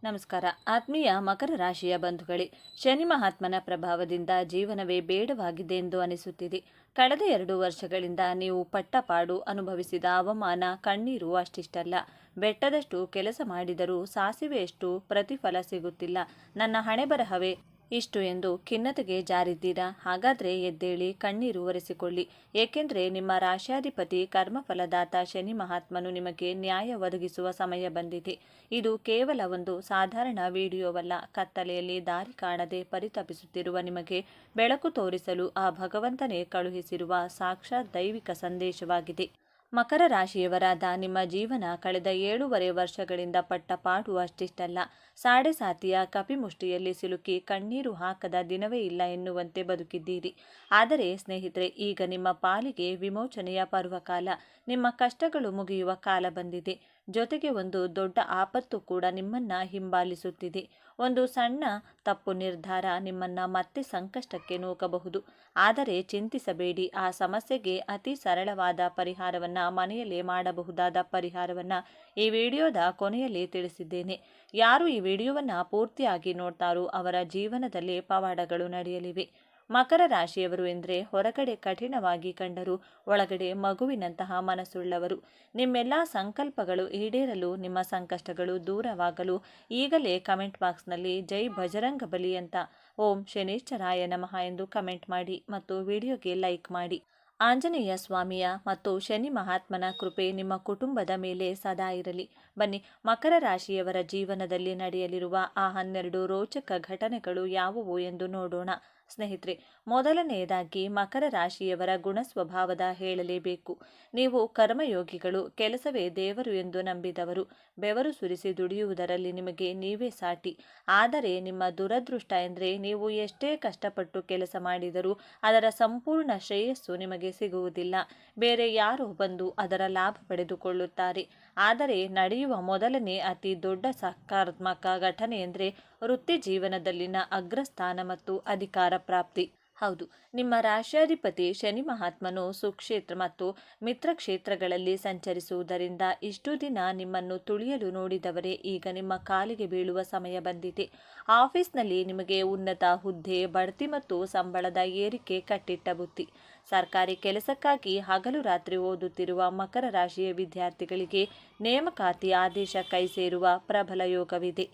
ನಮಸ್ಕಾರ. ಆತ್ಮೀಯ ಮಕರ ರಾಶಿಯ ಬಂಧುಗಳೇ, ಶನಿ ಮಹಾತ್ಮನ ಪ್ರಭಾವದಿಂದ ಜೀವನವೇ ಬೇಡವಾಗಿದೆ ಎಂದು ಅನಿಸುತ್ತಿದೆ. ಕಳೆದ 2 ವರ್ಷಗಳಿಂದ ನೀವು ಪಟ್ಟಪಾಡು ಅನುಭವಿಸಿದ ಅವಮಾನ, ಕಣ್ಣೀರು ಅಷ್ಟಿಷ್ಟಲ್ಲ. ಬೆಟ್ಟದಷ್ಟು ಕೆಲಸ ಮಾಡಿದರೂ ಸಾಸಿವೆಯಷ್ಟು ಪ್ರತಿಫಲ ಸಿಗುತ್ತಿಲ್ಲ. ನನ್ನ ಹಣೆಬರಹವೇ ಇಷ್ಟು ಎಂದು ಖಿನ್ನತೆಗೆ ಜಾರಿದ್ದೀರಾ? ಹಾಗಾದ್ರೆ ಎದ್ದೇಳಿ ಕಣ್ಣೀರು ಒರೆಸಿಕೊಳ್ಳಿ. ಏಕೆಂದ್ರೆ ನಿಮ್ಮ ರಾಶ್ಯಾಧಿಪತಿ ಕರ್ಮಫಲದಾತ ಶನಿ ಮಹಾತ್ಮನು ನಿಮಗೆ ನ್ಯಾಯ ಒದಗಿಸುವ ಸಮಯ ಬಂದಿದೆ. ಇದು ಕೇವಲ ಒಂದು ಸಾಧಾರಣ ವಿಡಿಯೋವಲ್ಲ. ಕತ್ತಲೆಯಲ್ಲಿ ದಾರಿ ಕಾಣದೆ ಪರಿತಪಿಸುತ್ತಿರುವ ನಿಮಗೆ ಬೆಳಕು ತೋರಿಸಲು ಆ ಭಗವಂತನೇ ಕಳುಹಿಸಿರುವ ಸಾಕ್ಷಾತ್ ದೈವಿಕ ಸಂದೇಶವಾಗಿದೆ. ಮಕರ ರಾಶಿಯವರಾದ ನಿಮ್ಮ ಜೀವನ ಕಳೆದ 7.5 ವರ್ಷಗಳಿಂದ ಪಟ್ಟ ಪಾಡು ಅಷ್ಟಿಷ್ಟಲ್ಲ. ಸಾಡೆ ಸಾತಿಯ ಕಪಿಮುಷ್ಟಿಯಲ್ಲಿ ಸಿಲುಕಿ ಕಣ್ಣೀರು ಹಾಕದ ದಿನವೇ ಇಲ್ಲ ಎನ್ನುವಂತೆ ಬದುಕಿದ್ದೀರಿ. ಆದರೆ ಸ್ನೇಹಿತರೆ, ಈಗ ನಿಮ್ಮ ಪಾಲಿಗೆ ವಿಮೋಚನೆಯ ಪರ್ವಕಾಲ. ನಿಮ್ಮ ಕಷ್ಟಗಳು ಮುಗಿಯುವ ಕಾಲ ಬಂದಿದೆ. ಜೊತೆಗೆ ಒಂದು ದೊಡ್ಡ ಆಪತ್ತು ಕೂಡ ನಿಮ್ಮನ್ನ ಹಿಂಬಾಲಿಸುತ್ತಿದೆ. ಒಂದು ಸಣ್ಣ ತಪ್ಪು ನಿರ್ಧಾರ ನಿಮ್ಮನ್ನ ಮತ್ತೆ ಸಂಕಷ್ಟಕ್ಕೆ ನೂಕಬಹುದು. ಆದರೆ ಚಿಂತಿಸಬೇಡಿ, ಆ ಸಮಸ್ಯೆಗೆ ಅತಿ ಸರಳವಾದ ಪರಿಹಾರವನ್ನ, ಮನೆಯಲ್ಲೇ ಮಾಡಬಹುದಾದ ಪರಿಹಾರವನ್ನ ಈ ವಿಡಿಯೋದ ಕೊನೆಯಲ್ಲಿ ತಿಳಿಸಿದ್ದೇನೆ. ಯಾರು ಈ ವಿಡಿಯೋವನ್ನ ಪೂರ್ತಿಯಾಗಿ ನೋಡ್ತಾರೋ ಅವರ ಜೀವನದಲ್ಲಿ ಪವಾಡಗಳು ನಡೆಯಲಿವೆ. ಮಕರ ರಾಶಿಯವರು ಎಂದರೆ ಹೊರಗಡೆ ಕಠಿಣವಾಗಿ ಕಂಡರೂ ಒಳಗಡೆ ಮಗುವಿನಂತಹ ಮನಸ್ಸುಳ್ಳವರು. ನಿಮ್ಮೆಲ್ಲ ಸಂಕಲ್ಪಗಳು ಈಡೇರಲು, ನಿಮ್ಮ ಸಂಕಷ್ಟಗಳು ದೂರವಾಗಲು ಈಗಲೇ ಕಮೆಂಟ್ ಬಾಕ್ಸ್ನಲ್ಲಿ ಜೈ ಬಜರಂಗ ಬಲಿ ಅಂತ ಓಂ ಶನೇಶ್ವರಾಯ ನಮಃ ಎಂದು ಕಮೆಂಟ್ ಮಾಡಿ ಮತ್ತು ವಿಡಿಯೋಗೆ ಲೈಕ್ ಮಾಡಿ. ಆಂಜನೇಯ ಸ್ವಾಮಿಯ ಮತ್ತು ಶನಿ ಮಹಾತ್ಮನ ಕೃಪೆ ನಿಮ್ಮ ಕುಟುಂಬದ ಮೇಲೆ ಸದಾ ಇರಲಿ. ಬನ್ನಿ, ಮಕರ ರಾಶಿಯವರ ಜೀವನದಲ್ಲಿ ನಡೆಯಲಿರುವ ಆ 12 ರೋಚಕ ಘಟನೆಗಳು ಯಾವುವು ಎಂದು ನೋಡೋಣ. ಸ್ನೇಹಿತರೆ, ಮೊದಲನೆಯದಾಗಿ ಮಕರ ರಾಶಿಯವರ ಗುಣ ಸ್ವಭಾವದ ಹೇಳಲೇಬೇಕು. ನೀವು ಕರ್ಮಯೋಗಿಗಳು, ಕೆಲಸವೇ ದೇವರು ಎಂದು ನಂಬಿದವರು. ಬೆವರು ಸುರಿಸಿ ದುಡಿಯುವುದರಲ್ಲಿ ನಿಮಗೆ ನೀವೇ ಸಾಟಿ. ಆದರೆ ನಿಮ್ಮ ದುರದೃಷ್ಟ ಎಂದರೆ ನೀವು ಎಷ್ಟೇ ಕಷ್ಟಪಟ್ಟು ಕೆಲಸ ಮಾಡಿದರೂ ಅದರ ಸಂಪೂರ್ಣ ಶ್ರೇಯಸ್ಸು ನಿಮಗೆ ಸಿಗುವುದಿಲ್ಲ. ಬೇರೆ ಯಾರೋ ಬಂದು ಅದರ ಲಾಭ ಪಡೆದುಕೊಳ್ಳುತ್ತಾರೆ. ಆದರೆ ನಡೆಯುವ ಮೊದಲನೇ ಅತಿ ದೊಡ್ಡ ಸಕಾರಾತ್ಮಕ ಘಟನೆ ಎಂದರೆ ವೃತ್ತಿ ಜೀವನದಲ್ಲಿನ ಅಗ್ರಸ್ಥಾನ ಮತ್ತು ಅಧಿಕಾರ ಪ್ರಾಪ್ತಿ. ಹೌದು, ನಿಮ್ಮ ರಾಶ್ಯಾಧಿಪತಿ ಶನಿ ಮಹಾತ್ಮನು ಸುಕ್ಷೇತ್ರ ಮತ್ತು ಮಿತ್ರ ಕ್ಷೇತ್ರಗಳಲ್ಲಿ ಸಂಚರಿಸುವುದರಿಂದ ಇಷ್ಟು ದಿನ ನಿಮ್ಮನ್ನು ತುಳಿಯಲು ನೋಡಿದವರೇ ಈಗ ನಿಮ್ಮ ಕಾಲಿಗೆ ಬೀಳುವ ಸಮಯ ಬಂದಿದೆ. ಆಫೀಸ್ನಲ್ಲಿ ನಿಮಗೆ ಉನ್ನತ ಹುದ್ದೆ, ಬಡ್ತಿ ಮತ್ತು ಸಂಬಳದ ಏರಿಕೆ ಕಟ್ಟಿಟ್ಟ ಬುತ್ತಿ. ಸರ್ಕಾರಿ ಕೆಲಸಕ್ಕಾಗಿ ಹಗಲು ರಾತ್ರಿ ಓದುತ್ತಿರುವ ಮಕರ ರಾಶಿಯ ವಿದ್ಯಾರ್ಥಿಗಳಿಗೆ ನೇಮಕಾತಿ ಆದೇಶ ಕೈ ಸೇರುವ ಪ್ರಬಲ ಯೋಗವಿದೆ.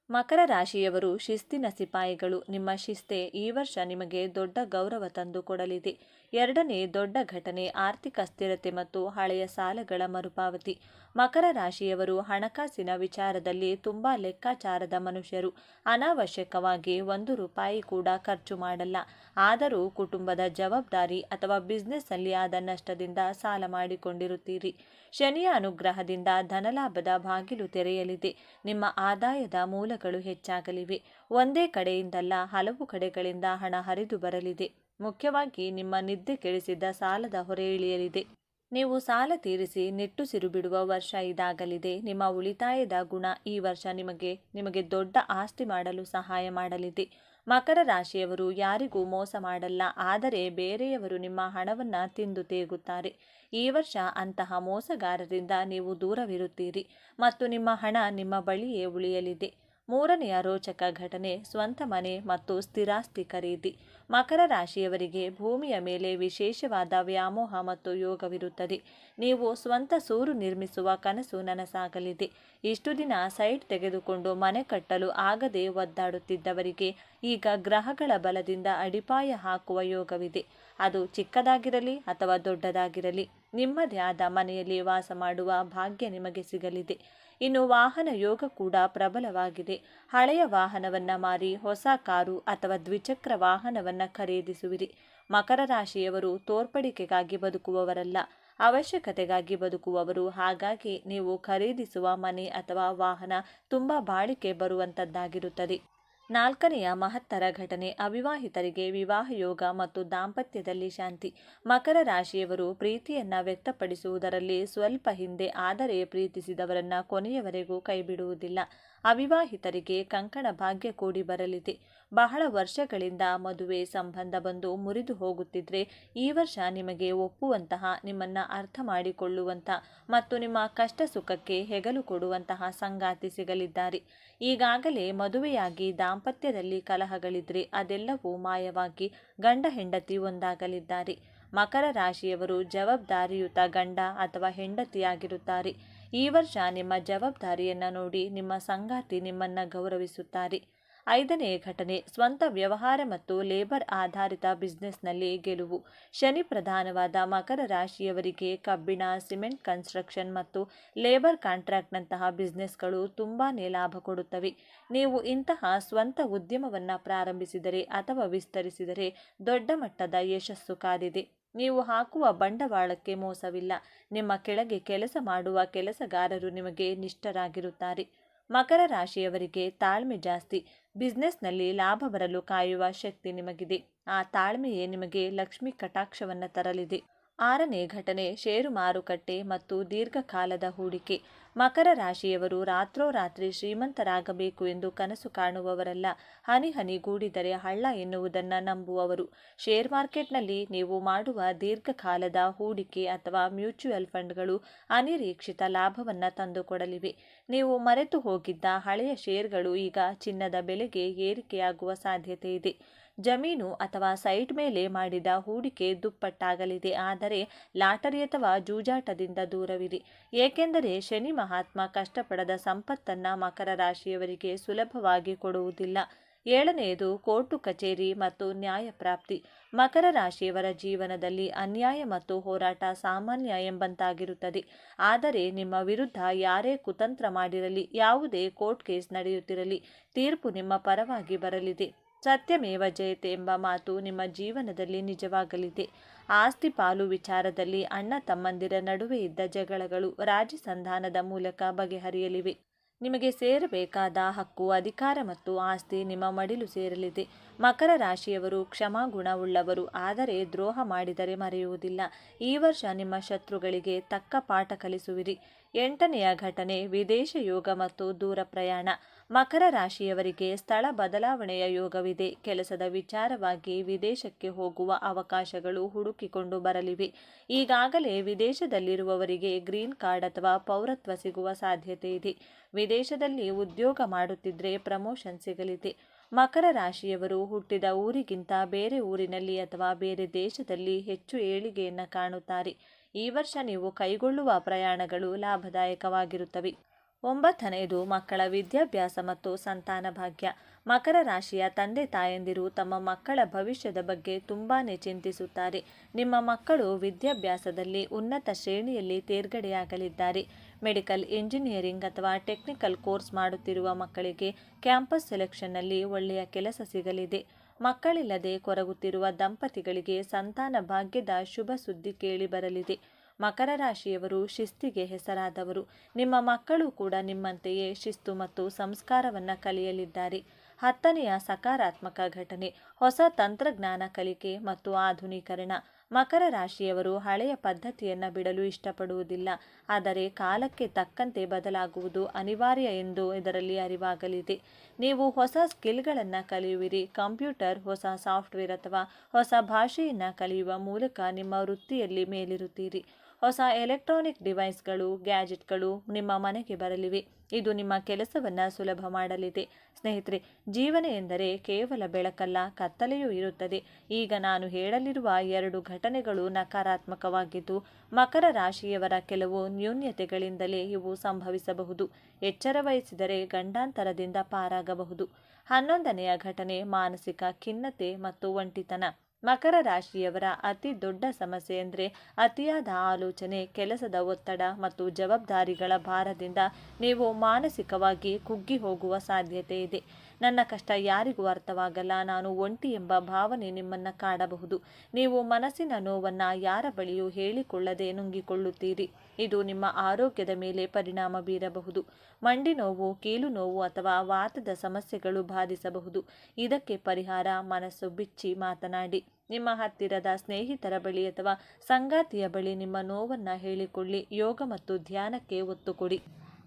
ಮಕರ ರಾಶಿಯವರು ಶಿಸ್ತಿನ ಸಿಪಾಯಿಗಳು. ನಿಮ್ಮ ಶಿಸ್ತೇ ಈ ವರ್ಷ ನಿಮಗೆ ದೊಡ್ಡ ಗೌರವ ತಂದು ಕೊಡಲಿದೆ. ಎರಡನೇ ದೊಡ್ಡ ಘಟನೆ ಆರ್ಥಿಕ ಸ್ಥಿರತೆ ಮತ್ತು ಹಳೆಯ ಸಾಲಗಳ ಮರುಪಾವತಿ. ಮಕರ ರಾಶಿಯವರು ಹಣಕಾಸಿನ ವಿಚಾರದಲ್ಲಿ ತುಂಬಾ ಲೆಕ್ಕಾಚಾರದ ಮನುಷ್ಯರು. ಅನಾವಶ್ಯಕವಾಗಿ 1 ರೂಪಾಯಿ ಕೂಡ ಖರ್ಚು ಮಾಡಲ್ಲ. ಆದರೂ ಕುಟುಂಬದ ಜವಾಬ್ದಾರಿ ಅಥವಾ ಬಿಸ್ನೆಸ್ನಲ್ಲಿ ಆದ ನಷ್ಟದಿಂದ ಸಾಲ ಮಾಡಿಕೊಂಡಿರುತ್ತೀರಿ. ಶನಿಯ ಅನುಗ್ರಹದಿಂದ ಧನಲಾಭದ ಬಾಗಿಲು ತೆರೆಯಲಿದೆ. ನಿಮ್ಮ ಆದಾಯದ ಮೂಲಗಳು ಹೆಚ್ಚಾಗಲಿವೆ. ಒಂದೇ ಕಡೆಯಿಂದಲ್ಲ, ಹಲವು ಕಡೆಗಳಿಂದ ಹಣ ಹರಿದು ಬರಲಿದೆ. ಮುಖ್ಯವಾಗಿ ನಿಮ್ಮ ನಿದ್ದೆ ಕೆಡಿಸಿದ ಸಾಲದ ಹೊರೆ ಇಳಿಯಲಿದೆ. ನೀವು ಸಾಲ ತೀರಿಸಿ ನಿಟ್ಟುಸಿರು ಬಿಡುವ ವರ್ಷ ಇದಾಗಲಿದೆ. ನಿಮ್ಮ ಉಳಿತಾಯದ ಗುಣ ಈ ವರ್ಷ ನಿಮಗೆ ದೊಡ್ಡ ಆಸ್ತಿ ಮಾಡಲು ಸಹಾಯ ಮಾಡಲಿದೆ. ಮಕರ ರಾಶಿಯವರು ಯಾರಿಗೂ ಮೋಸ ಮಾಡಲ್ಲ, ಆದರೆ ಬೇರೆಯವರು ನಿಮ್ಮ ಹಣವನ್ನು ತಿಂದು ತೇಗುತ್ತಾರೆ. ಈ ವರ್ಷ ಅಂತಹ ಮೋಸಗಾರರಿಂದ ನೀವು ದೂರವಿರುತ್ತೀರಿ ಮತ್ತು ನಿಮ್ಮ ಹಣ ನಿಮ್ಮ ಬಳಿಯೇ ಉಳಿಯಲಿದೆ. ಮೂರನೆಯ ರೋಚಕ ಘಟನೆ ಸ್ವಂತ ಮನೆ ಮತ್ತು ಸ್ಥಿರಾಸ್ತಿ ಖರೀದಿ. ಮಕರ ರಾಶಿಯವರಿಗೆ ಭೂಮಿಯ ಮೇಲೆ ವಿಶೇಷವಾದ ವ್ಯಾಮೋಹ ಮತ್ತು ಯೋಗವಿರುತ್ತದೆ. ನೀವು ಸ್ವಂತ ಸೂರು ನಿರ್ಮಿಸುವ ಕನಸು ನನಸಾಗಲಿದೆ. ಇಷ್ಟು ದಿನ ಸೈಟ್ ತೆಗೆದುಕೊಂಡು ಮನೆ ಕಟ್ಟಲು ಆಗದೆ ಒದ್ದಾಡುತ್ತಿದ್ದವರಿಗೆ ಈಗ ಗ್ರಹಗಳ ಬಲದಿಂದ ಅಡಿಪಾಯ ಹಾಕುವ ಯೋಗವಿದೆ. ಅದು ಚಿಕ್ಕದಾಗಿರಲಿ ಅಥವಾ ದೊಡ್ಡದಾಗಿರಲಿ, ನಿಮ್ಮದೇ ಆದ ಮನೆಯಲ್ಲಿ ವಾಸ ಮಾಡುವ ಭಾಗ್ಯ ನಿಮಗೆ ಸಿಗಲಿದೆ. ಇನ್ನು ವಾಹನ ಯೋಗ ಕೂಡ ಪ್ರಬಲವಾಗಿದೆ. ಹಳೆಯ ವಾಹನವನ್ನ ಮಾರಿ ಹೊಸ ಕಾರು ಅಥವಾ ದ್ವಿಚಕ್ರ ವಾಹನವನ್ನ ಖರೀದಿಸುವಿರಿ. ಮಕರ ರಾಶಿಯವರು ತೋರ್ಪಡಿಕೆಗಾಗಿ ಬದುಕುವವರಲ್ಲ, ಅವಶ್ಯಕತೆಗಾಗಿ ಬದುಕುವವರು. ಹಾಗಾಗಿ ನೀವು ಖರೀದಿಸುವ ಮನೆ ಅಥವಾ ವಾಹನ ತುಂಬಾ ಬಾಳಿಕೆ ಬರುವಂತದ್ದಾಗಿರುತ್ತದೆ. ನಾಲ್ಕನೆಯ ಮಹತ್ತರ ಘಟನೆ ಅವಿವಾಹಿತರಿಗೆ ವಿವಾಹ ಯೋಗ ಮತ್ತು ದಾಂಪತ್ಯದಲ್ಲಿ ಶಾಂತಿ. ಮಕರ ರಾಶಿಯವರು ಪ್ರೀತಿಯನ್ನ ವ್ಯಕ್ತಪಡಿಸುವುದರಲ್ಲಿ ಸ್ವಲ್ಪ ಹಿಂದೆ, ಆದರೆ ಪ್ರೀತಿಸಿದವರನ್ನ ಕೊನೆಯವರೆಗೂ ಕೈಬಿಡುವುದಿಲ್ಲ. ಅವಿವಾಹಿತರಿಗೆ ಕಂಕಣ ಭಾಗ್ಯ ಕೂಡಿ ಬರಲಿದೆ. ಬಹಳ ವರ್ಷಗಳಿಂದ ಮದುವೆ ಸಂಬಂಧ ಬಂದು ಮುರಿದು ಹೋಗುತ್ತಿದ್ರೆ ಈ ವರ್ಷ ನಿಮಗೆ ಒಪ್ಪುವಂತಹ, ನಿಮ್ಮನ್ನ ಅರ್ಥ ಮಾಡಿಕೊಳ್ಳುವಂತ ಮತ್ತು ನಿಮ್ಮ ಕಷ್ಟ ಸುಖಕ್ಕೆ ಹೆಗಲು ಕೊಡುವಂತಹ ಸಂಗಾತಿ ಸಿಗಲಿದ್ದಾರೆ. ಈಗಾಗಲೇ ಮದುವೆಯಾಗಿ ದಾಂಪತ್ಯದಲ್ಲಿ ಕಲಹಗಳಿದ್ರೆ ಅದೆಲ್ಲವೂ ಮಾಯವಾಗಿ ಗಂಡ ಹೆಂಡತಿ ಒಂದಾಗಲಿದ್ದಾರೆ. ಮಕರ ರಾಶಿಯವರು ಜವಾಬ್ದಾರಿಯುತ ಗಂಡ ಅಥವಾ ಹೆಂಡತಿಯಾಗಿರುತ್ತಾರೆ. ಈ ವರ್ಷ ನಿಮ್ಮ ಜವಾಬ್ದಾರಿಯನ್ನ ನೋಡಿ ನಿಮ್ಮ ಸಂಗಾತಿ ನಿಮ್ಮನ್ನ ಗೌರವಿಸುತ್ತಾರೆ. 5ನೇ ಘಟನೆ, ಸ್ವಂತ ವ್ಯವಹಾರ ಮತ್ತು ಲೇಬರ್ ಆಧಾರಿತ ಬಿಸ್ನೆಸ್ನಲ್ಲಿ ಗೆಲುವು. ಶನಿ ಪ್ರಧಾನವಾದ ಮಕರ ರಾಶಿಯವರಿಗೆ ಕಬ್ಬಿಣ, ಸಿಮೆಂಟ್, ಕನ್ಸ್ಟ್ರಕ್ಷನ್ ಮತ್ತು ಲೇಬರ್ ಕಾಂಟ್ರಾಕ್ಟ್ನಂತಹ ಬಿಸ್ನೆಸ್ಗಳು ತುಂಬಾನೇ ಲಾಭ ಕೊಡುತ್ತವೆ. ನೀವು ಇಂತಹ ಸ್ವಂತ ಉದ್ಯಮವನ್ನು ಪ್ರಾರಂಭಿಸಿದರೆ ಅಥವಾ ವಿಸ್ತರಿಸಿದರೆ ದೊಡ್ಡ ಮಟ್ಟದ ಯಶಸ್ಸು ಕಾದಿದೆ. ನೀವು ಹಾಕುವ ಬಂಡವಾಳಕ್ಕೆ ಮೋಸವಿಲ್ಲ. ನಿಮ್ಮ ಕೆಳಗೆ ಕೆಲಸ ಮಾಡುವ ಕೆಲಸಗಾರರು ನಿಮಗೆ ನಿಷ್ಠರಾಗಿರುತ್ತಾರೆ. ಮಕರ ರಾಶಿಯವರಿಗೆ ತಾಳ್ಮೆ ಜಾಸ್ತಿ. ಬಿಸ್ನೆಸ್ನಲ್ಲಿ ಲಾಭ ಬರಲು ಕಾಯುವ ಶಕ್ತಿ ನಿಮಗಿದೆ. ಆ ತಾಳ್ಮೆಯೇ ನಿಮಗೆ ಲಕ್ಷ್ಮಿ ಕಟಾಕ್ಷವನ್ನು ತರಲಿದೆ. 6ನೇ ಘಟನೆ, ಷೇರು ಮಾರುಕಟ್ಟೆ ಮತ್ತು ದೀರ್ಘಕಾಲದ ಹೂಡಿಕೆ. ಮಕರ ರಾಶಿಯವರು ರಾತ್ರೋರಾತ್ರಿ ಶ್ರೀಮಂತರಾಗಬೇಕು ಎಂದು ಕನಸು ಕಾಣುವವರಲ್ಲ. ಹನಿ ಹನಿಗೂಡಿದರೆ ಹಳ್ಳ ಎನ್ನುವುದನ್ನು ನಂಬುವವರು. ಶೇರ್ ಮಾರ್ಕೆಟ್ನಲ್ಲಿ ನೀವು ಮಾಡುವ ದೀರ್ಘಕಾಲದ ಹೂಡಿಕೆ ಅಥವಾ ಮ್ಯೂಚುವಲ್ ಫಂಡ್ಗಳು ಅನಿರೀಕ್ಷಿತ ಲಾಭವನ್ನು ತಂದುಕೊಡಲಿವೆ. ನೀವು ಮರೆತು ಹೋಗಿದ್ದ ಹಳೆಯ ಶೇರ್ಗಳು ಈಗ ಚಿನ್ನದ ಬೆಲೆಗೆ ಏರಿಕೆಯಾಗುವ ಸಾಧ್ಯತೆ ಇದೆ. ಜಮೀನು ಅಥವಾ ಸೈಟ್ ಮೇಲೆ ಮಾಡಿದ ಹೂಡಿಕೆ ದುಪ್ಪಟ್ಟಾಗಲಿದೆ. ಆದರೆ ಲಾಟರಿ ಅಥವಾ ಜೂಜಾಟದಿಂದ ದೂರವಿರಿ. ಏಕೆಂದರೆ ಶನಿ ಮಹಾತ್ಮ ಕಷ್ಟಪಡದ ಸಂಪತ್ತನ್ನು ಮಕರ ರಾಶಿಯವರಿಗೆ ಸುಲಭವಾಗಿ ಕೊಡುವುದಿಲ್ಲ. 7ನೇದು, ಕೋರ್ಟು ಕಚೇರಿ ಮತ್ತು ನ್ಯಾಯ ಪ್ರಾಪ್ತಿ. ಮಕರ ರಾಶಿಯವರ ಜೀವನದಲ್ಲಿ ಅನ್ಯಾಯ ಮತ್ತು ಹೋರಾಟ ಸಾಮಾನ್ಯ ಎಂಬಂತಾಗಿರುತ್ತದೆ. ಆದರೆ ನಿಮ್ಮ ವಿರುದ್ಧ ಯಾರೇ ಕುತಂತ್ರ ಮಾಡಿರಲಿ, ಯಾವುದೇ ಕೋರ್ಟ್ ಕೇಸ್ ನಡೆಯುತ್ತಿರಲಿ, ತೀರ್ಪು ನಿಮ್ಮ ಪರವಾಗಿ ಬರಲಿದೆ. ಸತ್ಯಮೇವ ಜಯತೆ ಎಂಬ ಮಾತು ನಿಮ್ಮ ಜೀವನದಲ್ಲಿ ನಿಜವಾಗಲಿದೆ. ಆಸ್ತಿ ಪಾಲು ವಿಚಾರದಲ್ಲಿ ಅಣ್ಣ ತಮ್ಮಂದಿರ ನಡುವೆ ಇದ್ದ ಜಗಳಗಳು ರಾಜಿ ಸಂಧಾನದ ಮೂಲಕ ಬಗೆಹರಿಯಲಿವೆ. ನಿಮಗೆ ಸೇರಬೇಕಾದ ಹಕ್ಕು, ಅಧಿಕಾರ ಮತ್ತು ಆಸ್ತಿ ನಿಮ್ಮ ಮಡಿಲು ಸೇರಲಿದೆ. ಮಕರ ರಾಶಿಯವರು ಕ್ಷಮಾಗುಣವುಳ್ಳವರು, ಆದರೆ ದ್ರೋಹ ಮಾಡಿದರೆ ಮರೆಯುವುದಿಲ್ಲ. ಈ ವರ್ಷ ನಿಮ್ಮ ಶತ್ರುಗಳಿಗೆ ತಕ್ಕ ಪಾಠ ಕಲಿಸುವಿರಿ. 8ನೆಯ ಘಟನೆ, ವಿದೇಶ ಯೋಗ ಮತ್ತು ದೂರ ಪ್ರಯಾಣ. ಮಕರ ರಾಶಿಯವರಿಗೆ ಸ್ಥಳ ಬದಲಾವಣೆಯ ಯೋಗವಿದೆ. ಕೆಲಸದ ವಿಚಾರವಾಗಿ ವಿದೇಶಕ್ಕೆ ಹೋಗುವ ಅವಕಾಶಗಳು ಹುಡುಕಿಕೊಂಡು ಬರಲಿವೆ. ಈಗಾಗಲೇ ವಿದೇಶದಲ್ಲಿರುವವರಿಗೆ ಗ್ರೀನ್ ಕಾರ್ಡ್ ಅಥವಾ ಪೌರತ್ವ ಸಿಗುವ ಸಾಧ್ಯತೆ ಇದೆ. ವಿದೇಶದಲ್ಲಿ ಉದ್ಯೋಗ ಮಾಡುತ್ತಿದ್ದರೆ ಪ್ರಮೋಷನ್ ಸಿಗಲಿದೆ. ಮಕರ ರಾಶಿಯವರು ಹುಟ್ಟಿದ ಊರಿಗಿಂತ ಬೇರೆ ಊರಿನಲ್ಲಿ ಅಥವಾ ಬೇರೆ ದೇಶದಲ್ಲಿ ಹೆಚ್ಚು ಏಳಿಗೆಯನ್ನು ಕಾಣುತ್ತಾರೆ. ಈ ವರ್ಷ ನೀವು ಕೈಗೊಳ್ಳುವ ಪ್ರಯಾಣಗಳು ಲಾಭದಾಯಕವಾಗಿರುತ್ತವೆ. 9ನೇದು, ಮಕ್ಕಳ ವಿದ್ಯಾಭ್ಯಾಸ ಮತ್ತು ಸಂತಾನ ಭಾಗ್ಯ. ಮಕರ ರಾಶಿಯ ತಂದೆ ತಾಯಂದಿರು ತಮ್ಮ ಮಕ್ಕಳ ಭವಿಷ್ಯದ ಬಗ್ಗೆ ತುಂಬಾನೇ ಚಿಂತಿಸುತ್ತಾರೆ. ನಿಮ್ಮ ಮಕ್ಕಳು ವಿದ್ಯಾಭ್ಯಾಸದಲ್ಲಿ ಉನ್ನತ ಶ್ರೇಣಿಯಲ್ಲಿ ತೇರ್ಗಡೆಯಾಗಲಿದ್ದಾರೆ. ಮೆಡಿಕಲ್, ಇಂಜಿನಿಯರಿಂಗ್ ಅಥವಾ ಟೆಕ್ನಿಕಲ್ ಕೋರ್ಸ್ ಮಾಡುತ್ತಿರುವ ಮಕ್ಕಳಿಗೆ ಕ್ಯಾಂಪಸ್ ಸೆಲೆಕ್ಷನ್ನಲ್ಲಿ ಒಳ್ಳೆಯ ಕೆಲಸ ಸಿಗಲಿದೆ. ಮಕ್ಕಳಿಲ್ಲದೆ ಕೊರಗುತ್ತಿರುವ ದಂಪತಿಗಳಿಗೆ ಸಂತಾನ ಭಾಗ್ಯದ ಶುಭ ಸುದ್ದಿ ಕೇಳಿ ಬರಲಿದೆ. ಮಕರ ರಾಶಿಯವರು ಶಿಸ್ತಿಗೆ ಹೆಸರಾದವರು. ನಿಮ್ಮ ಮಕ್ಕಳು ಕೂಡ ನಿಮ್ಮಂತೆಯೇ ಶಿಸ್ತು ಮತ್ತು ಸಂಸ್ಕಾರವನ್ನು ಕಲಿಯಲಿದ್ದಾರೆ. 10ನೆಯ ಸಕಾರಾತ್ಮಕ ಘಟನೆ, ಹೊಸ ತಂತ್ರಜ್ಞಾನ ಕಲಿಕೆ ಮತ್ತು ಆಧುನೀಕರಣ. ಮಕರ ರಾಶಿಯವರು ಹಳೆಯ ಪದ್ಧತಿಯನ್ನು ಬಿಡಲು ಇಷ್ಟಪಡುವುದಿಲ್ಲ. ಆದರೆ ಕಾಲಕ್ಕೆ ತಕ್ಕಂತೆ ಬದಲಾಗುವುದು ಅನಿವಾರ್ಯ ಎಂದು ಇದರಲ್ಲಿ ಅರಿವಾಗಲಿದೆ. ನೀವು ಹೊಸ ಸ್ಕಿಲ್ಗಳನ್ನು ಕಲಿಯುವಿರಿ. ಕಂಪ್ಯೂಟರ್, ಹೊಸ ಸಾಫ್ಟ್ವೇರ್ ಅಥವಾ ಹೊಸ ಭಾಷೆಯನ್ನು ಕಲಿಯುವ ಮೂಲಕ ನಿಮ್ಮ ವೃತ್ತಿಯಲ್ಲಿ ಮೇಲಿರುತ್ತೀರಿ. ಹೊಸ ಎಲೆಕ್ಟ್ರಾನಿಕ್ ಡಿವೈಸ್ಗಳು, ಗ್ಯಾಜೆಟ್ಗಳು ನಿಮ್ಮ ಮನೆಗೆ ಬರಲಿವೆ. ಇದು ನಿಮ್ಮ ಕೆಲಸವನ್ನು ಸುಲಭ ಮಾಡಲಿದೆ. ಸ್ನೇಹಿತರೆ, ಜೀವನ ಎಂದರೆ ಕೇವಲ ಬೆಳಕಲ್ಲ, ಕತ್ತಲೆಯೂ ಇರುತ್ತದೆ. ಈಗ ನಾನು ಹೇಳಲಿರುವ 2 ಘಟನೆಗಳು ನಕಾರಾತ್ಮಕವಾಗಿದ್ದು, ಮಕರ ರಾಶಿಯವರ ಕೆಲವು ನ್ಯೂನ್ಯತೆಗಳಿಂದಲೇ ಇವು ಸಂಭವಿಸಬಹುದು. ಎಚ್ಚರ ವಹಿಸಿದರೆ ಗಂಡಾಂತರದಿಂದ ಪಾರಾಗಬಹುದು. 11ನೆಯ ಘಟನೆ, ಮಾನಸಿಕ ಖಿನ್ನತೆ ಮತ್ತು ಒಂಟಿತನ. ಮಕರ ರಾಶಿಯವರ ಅತಿ ದೊಡ್ಡ ಸಮಸ್ಯೆ ಎಂದರೆ ಅತಿಯಾದ ಆಲೋಚನೆ, ಕೆಲಸದ ಒತ್ತಡ ಮತ್ತು ಜವಾಬ್ದಾರಿಗಳ ಭಾರದಿಂದ ನೀವು ಮಾನಸಿಕವಾಗಿ ಕುಗ್ಗಿ ಹೋಗುವ ಸಾಧ್ಯತೆ ಇದೆ. ನನ್ನ ಕಷ್ಟ ಯಾರಿಗೂ ಅರ್ಥವಾಗಲ್ಲ, ನಾನು ಒಂಟಿ ಎಂಬ ಭಾವನೆ ನಿಮ್ಮನ್ನು ಕಾಡಬಹುದು. ನೀವು ಮನಸ್ಸಿನ ನೋವನ್ನು ಯಾರ ಬಳಿಯೂ ಹೇಳಿಕೊಳ್ಳದೆ ನುಂಗಿಕೊಳ್ಳುತ್ತೀರಿ. ಇದು ನಿಮ್ಮ ಆರೋಗ್ಯದ ಮೇಲೆ ಪರಿಣಾಮ ಬೀರಬಹುದು. ಮಂಡಿ ನೋವು, ಕೀಲು ನೋವು ಅಥವಾ ವಾತದ ಸಮಸ್ಯೆಗಳು ಬಾಧಿಸಬಹುದು. ಇದಕ್ಕೆ ಪರಿಹಾರ, ಮನಸ್ಸು ಬಿಚ್ಚಿ ಮಾತನಾಡಿ. ನಿಮ್ಮ ಹತ್ತಿರದ ಸ್ನೇಹಿತರ ಬಳಿ ಅಥವಾ ಸಂಗಾತಿಯ ಬಳಿ ನಿಮ್ಮ ನೋವನ್ನು ಹೇಳಿಕೊಳ್ಳಿ. ಯೋಗ ಮತ್ತು ಧ್ಯಾನಕ್ಕೆ ಒತ್ತು ಕೊಡಿ.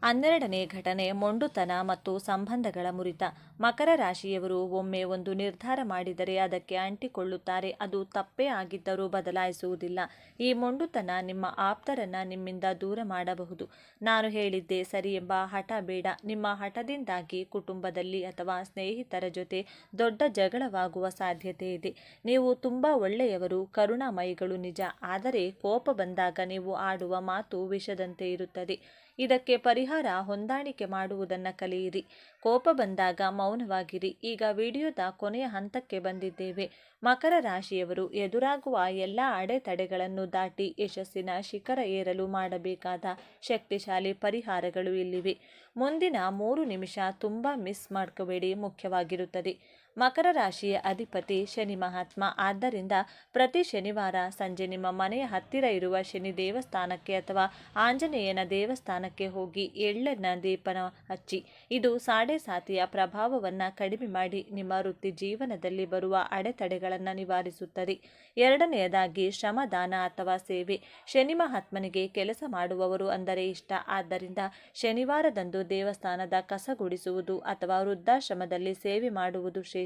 12ನೇ ಘಟನೆ ಮೊಂಡುತನ ಮತ್ತು ಸಂಬಂಧಗಳ ಮುರಿತ. ಮಕರ ರಾಶಿಯವರು ಒಮ್ಮೆ ಒಂದು ನಿರ್ಧಾರ ಮಾಡಿದರೆ ಅದಕ್ಕೆ ಅಂಟಿಕೊಳ್ಳುತ್ತಾರೆ. ಅದು ತಪ್ಪೇ ಆಗಿದ್ದರೂ ಬದಲಾಯಿಸುವುದಿಲ್ಲ. ಈ ಮೊಂಡುತನ ನಿಮ್ಮ ಆಪ್ತರನ್ನ ನಿಮ್ಮಿಂದ ದೂರ ಮಾಡಬಹುದು. ನಾನು ಹೇಳಿದ್ದೇ ಸರಿ ಎಂಬ ಹಠ ಬೇಡ. ನಿಮ್ಮ ಹಠದಿಂದಾಗಿ ಕುಟುಂಬದಲ್ಲಿ ಅಥವಾ ಸ್ನೇಹಿತರ ಜೊತೆ ದೊಡ್ಡ ಜಗಳವಾಗುವ ಸಾಧ್ಯತೆ ಇದೆ. ನೀವು ತುಂಬಾ ಒಳ್ಳೆಯವರು, ಕರುಣಾಮಯಿಗಳು ನಿಜ. ಆದರೆ ಕೋಪ ಬಂದಾಗ ನೀವು ಆಡುವ ಮಾತು ವಿಷದಂತೆ ಇರುತ್ತದೆ. ಇದಕ್ಕೆ ಪರಿಹಾರ ಹೊಂದಾಣಿಕೆ ಮಾಡುವುದನ್ನು ಕಲಿಯಿರಿ. ಕೋಪ ಬಂದಾಗ ಮೌನವಾಗಿರಿ. ಈಗ ವಿಡಿಯೋದ ಕೊನೆಯ ಹಂತಕ್ಕೆ ಬಂದಿದ್ದೇವೆ. ಮಕರ ರಾಶಿಯವರು ಎದುರಾಗುವ ಎಲ್ಲ ಅಡೆತಡೆಗಳನ್ನು ದಾಟಿ ಯಶಸ್ಸಿನ ಶಿಖರ ಏರಲು ಮಾಡಬೇಕಾದ ಶಕ್ತಿಶಾಲಿ ಪರಿಹಾರಗಳು ಇಲ್ಲಿವೆ. ಮುಂದಿನ 3 ನಿಮಿಷ ತುಂಬ ಮಿಸ್ ಮಾಡ್ಕೋಬೇಡಿ, ಮುಖ್ಯವಾಗಿರುತ್ತದೆ. ಮಕರ ರಾಶಿಯ ಅಧಿಪತಿ ಶನಿ ಮಹಾತ್ಮ. ಆದ್ದರಿಂದ ಪ್ರತಿ ಶನಿವಾರ ಸಂಜೆ ನಿಮ್ಮ ಮನೆಯ ಹತ್ತಿರ ಇರುವ ಶನಿ ದೇವಸ್ಥಾನಕ್ಕೆ ಅಥವಾ ಆಂಜನೇಯನ ದೇವಸ್ಥಾನಕ್ಕೆ ಹೋಗಿ ಎಳ್ಳೆನ ದೀಪನ ಹಚ್ಚಿ. ಇದು ಸಾಡೆಸಾತಿಯ ಪ್ರಭಾವವನ್ನು ಕಡಿಮೆ ಮಾಡಿ ನಿಮ್ಮ ವೃತ್ತಿ ಜೀವನದಲ್ಲಿ ಬರುವ ಅಡೆತಡೆಗಳನ್ನು ನಿವಾರಿಸುತ್ತದೆ. ಎರಡನೆಯದಾಗಿ ಶ್ರಮದಾನ ಅಥವಾ ಸೇವೆ. ಶನಿ ಮಹಾತ್ಮನಿಗೆ ಕೆಲಸ ಮಾಡುವವರು ಅಂದರೆ ಇಷ್ಟ. ಆದ್ದರಿಂದ ಶನಿವಾರದಂದು ದೇವಸ್ಥಾನದ ಕಸಗುಡಿಸುವುದು ಅಥವಾ ವೃದ್ಧಾಶ್ರಮದಲ್ಲಿ ಸೇವೆ ಮಾಡುವುದು ಶ್ರೇಷ್ಠ.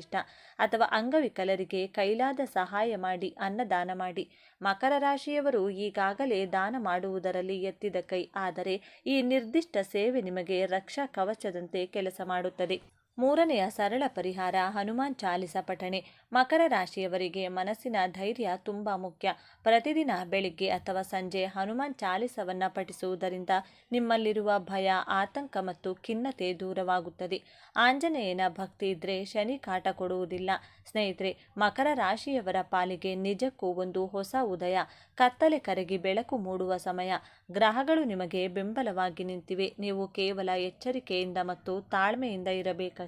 ಅಥವಾ ಅಂಗವಿಕಲರಿಗೆ ಕೈಲಾದ ಸಹಾಯ ಮಾಡಿ, ಅನ್ನದಾನ ಮಾಡಿ. ಮಕರ ರಾಶಿಯವರು ಈಗಾಗಲೇ ದಾನ ಮಾಡುವುದರಲ್ಲಿ ಎತ್ತಿದ ಕೈ. ಆದರೆ ಈ ನಿರ್ದಿಷ್ಟ ಸೇವೆ ನಿಮಗೆ ರಕ್ಷಾ ಕವಚದಂತೆ ಕೆಲಸ ಮಾಡುತ್ತದೆ. ಮೂರನೆಯ ಸರಳ ಪರಿಹಾರ ಹನುಮಾನ್ ಚಾಲಿಸ ಪಠಣೆ. ಮಕರ ರಾಶಿಯವರಿಗೆ ಮನಸ್ಸಿನ ಧೈರ್ಯ ತುಂಬ ಮುಖ್ಯ. ಪ್ರತಿದಿನ ಬೆಳಿಗ್ಗೆ ಅಥವಾ ಸಂಜೆ ಹನುಮಾನ್ ಚಾಲಿಸವನ್ನು ಪಠಿಸುವುದರಿಂದ ನಿಮ್ಮಲ್ಲಿರುವ ಭಯ, ಆತಂಕ ಮತ್ತು ಖಿನ್ನತೆ ದೂರವಾಗುತ್ತದೆ. ಆಂಜನೇಯನ ಭಕ್ತಿ ಇದ್ರೆ ಶನಿ ಕಾಟ ಕೊಡುವುದಿಲ್ಲ. ಸ್ನೇಹಿತರೆ, ಮಕರ ರಾಶಿಯವರ ಪಾಲಿಗೆ ನಿಜಕ್ಕೂ ಒಂದು ಹೊಸ ಉದಯ. ಕತ್ತಲೆ ಕರಗಿ ಬೆಳಕು ಮೂಡುವ ಸಮಯ. ಗ್ರಹಗಳು ನಿಮಗೆ ಬೆಂಬಲವಾಗಿ ನಿಂತಿವೆ. ನೀವು ಕೇವಲ ಎಚ್ಚರಿಕೆಯಿಂದ ಮತ್ತು ತಾಳ್ಮೆಯಿಂದ ಇರಬೇಕಷ್ಟೇ.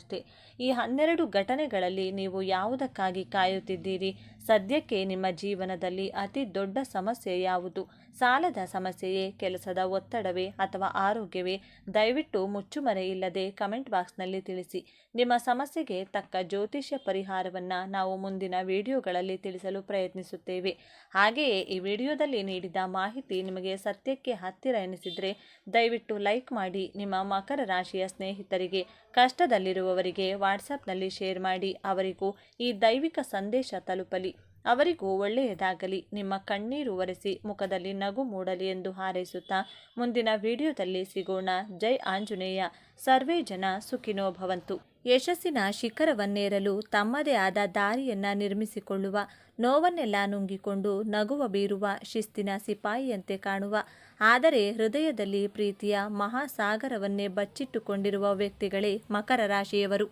ಈ 12 ಘಟನೆಗಳಲ್ಲಿ ನೀವು ಯಾವುದಕ್ಕಾಗಿ ಕಾಯುತ್ತಿದ್ದೀರಿ? ಸದ್ಯಕ್ಕೆ ನಿಮ್ಮ ಜೀವನದಲ್ಲಿ ಅತಿ ದೊಡ್ಡ ಸಮಸ್ಯೆ ಯಾವುದು? ಸಾಲದ ಸಮಸ್ಯೆಯೇ, ಕೆಲಸದ ಒತ್ತಡವೇ ಅಥವಾ ಆರೋಗ್ಯವೇ? ದಯವಿಟ್ಟು ಮುಚ್ಚುಮರೆ ಇಲ್ಲದೆ ಕಮೆಂಟ್ ಬಾಕ್ಸ್ನಲ್ಲಿ ತಿಳಿಸಿ. ನಿಮ್ಮ ಸಮಸ್ಯೆಗೆ ತಕ್ಕ ಜ್ಯೋತಿಷ್ಯ ಪರಿಹಾರವನ್ನು ನಾವು ಮುಂದಿನ ವಿಡಿಯೋಗಳಲ್ಲಿ ತಿಳಿಸಲು ಪ್ರಯತ್ನಿಸುತ್ತೇವೆ. ಹಾಗೆಯೇ ಈ ವಿಡಿಯೋದಲ್ಲಿ ನೀಡಿದ ಮಾಹಿತಿ ನಿಮಗೆ ಸತ್ಯಕ್ಕೆ ಹತ್ತಿರ ಎನಿಸಿದರೆ ದಯವಿಟ್ಟು ಲೈಕ್ ಮಾಡಿ. ನಿಮ್ಮ ಮಕರ ರಾಶಿಯ ಸ್ನೇಹಿತರಿಗೆ, ಕಷ್ಟದಲ್ಲಿರುವವರಿಗೆ ವಾಟ್ಸಪ್ನಲ್ಲಿ ಶೇರ್ ಮಾಡಿ. ಅವರಿಗೂ ಈ ದೈವಿಕ ಸಂದೇಶ ತಲುಪಲಿ. ಅವರಿಗೂ ಒಳ್ಳೆಯದಾಗಲಿ. ನಿಮ್ಮ ಕಣ್ಣೀರು ಒರೆಸಿ ಮುಖದಲ್ಲಿ ನಗು ಮೂಡಲಿ ಎಂದು ಹಾರೈಸುತ್ತಾ ಮುಂದಿನ ವಿಡಿಯೋದಲ್ಲಿ ಸಿಗೋಣ. ಜೈ ಆಂಜನೇಯ. ಸರ್ವೇ ಜನ ಸುಖಿನೋ ಭವಂತು. ಯಶಸ್ಸಿನ ಶಿಖರವನ್ನೇರಲು ತಮ್ಮದೇ ಆದ ದಾರಿಯನ್ನು ನಿರ್ಮಿಸಿಕೊಳ್ಳುವ, ನೋವನ್ನೆಲ್ಲ ನುಂಗಿಕೊಂಡು ನಗುವ ಬೀರುವ, ಶಿಸ್ತಿನ ಸಿಪಾಯಿಯಂತೆ ಕಾಣುವ, ಆದರೆ ಹೃದಯದಲ್ಲಿ ಪ್ರೀತಿಯ ಮಹಾಸಾಗರವನ್ನೇ ಬಚ್ಚಿಟ್ಟುಕೊಂಡಿರುವ ವ್ಯಕ್ತಿಗಳೇ ಮಕರ ರಾಶಿಯವರು.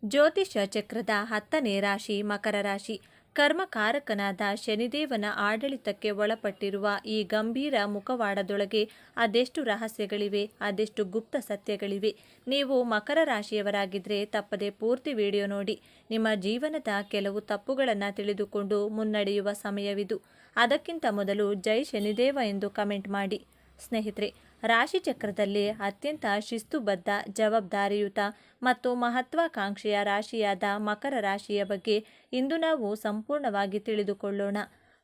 ಜ್ಯೋತಿಷ್ಯ ಚಕ್ರದ 10ನೇ ರಾಶಿ ಮಕರ ರಾಶಿ. ಕರ್ಮಕಾರಕನಾದ ಶನಿದೇವನ ಆಡಳಿತಕ್ಕೆ ಒಳಪಟ್ಟಿರುವ ಈ ಗಂಭೀರ ಮುಖವಾಡದೊಳಗೆ ಅದೆಷ್ಟು ರಹಸ್ಯಗಳಿವೆ, ಅದೆಷ್ಟು ಗುಪ್ತ ಸತ್ಯಗಳಿವೆ. ನೀವು ಮಕರ ರಾಶಿಯವರಾಗಿದ್ದರೆ ತಪ್ಪದೆ ಪೂರ್ತಿ ವಿಡಿಯೋ ನೋಡಿ. ನಿಮ್ಮ ಜೀವನದ ಕೆಲವು ತಪ್ಪುಗಳನ್ನು ತಿಳಿದುಕೊಂಡು ಮುನ್ನಡೆಯುವ ಸಮಯವಿದು. ಅದಕ್ಕಿಂತ ಮೊದಲು ಜೈ ಶನಿದೇವ ಎಂದು ಕಮೆಂಟ್ ಮಾಡಿ. ಸ್ನೇಹಿತರೆ, ರಾಶಿಚಕ್ರದಲ್ಲಿ ಅತ್ಯಂತ ಶಿಸ್ತುಬದ್ಧ, ಜವಾಬ್ದಾರಿಯುತ ಮತ್ತು ಮಹತ್ವಾಕಾಂಕ್ಷೆಯ ರಾಶಿಯಾದ ಮಕರ ರಾಶಿಯ ಬಗ್ಗೆ ಇಂದು ನಾವು ಸಂಪೂರ್ಣವಾಗಿ ತಿಳಿದುಕೊಳ್ಳೋಣ.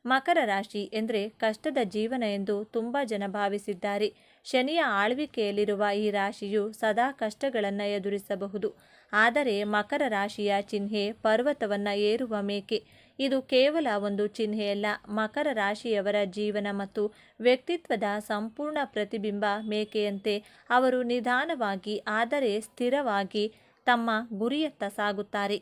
ಮಕರ ರಾಶಿ ಎಂದರೆ ಕಷ್ಟದ ಜೀವನ ಎಂದು ತುಂಬ ಜನ ಭಾವಿಸಿದ್ದಾರೆ. ಶನಿಯ ಆಳ್ವಿಕೆಯಲ್ಲಿರುವ ಈ ರಾಶಿಯು ಸದಾ ಕಷ್ಟಗಳನ್ನು ಎದುರಿಸಬಹುದು. ಆದರೆ ಮಕರ ರಾಶಿಯ ಚಿಹ್ನೆ ಪರ್ವತವನ್ನು ಏರುವ ಮೇಕೆ. ಇದು ಕೇವಲ ಒಂದು ಚಿಹ್ನೆಯಲ್ಲ, ಮಕರ ರಾಶಿಯವರ ಜೀವನ ಮತ್ತು ವ್ಯಕ್ತಿತ್ವದ ಸಂಪೂರ್ಣ ಪ್ರತಿಬಿಂಬ. ಮೇಕೆಯಂತೆ ಅವರು ನಿಧಾನವಾಗಿ ಆದರೆ ಸ್ಥಿರವಾಗಿ ತಮ್ಮ ಗುರಿಯತ್ತ ಸಾಗುತ್ತಾರೆ.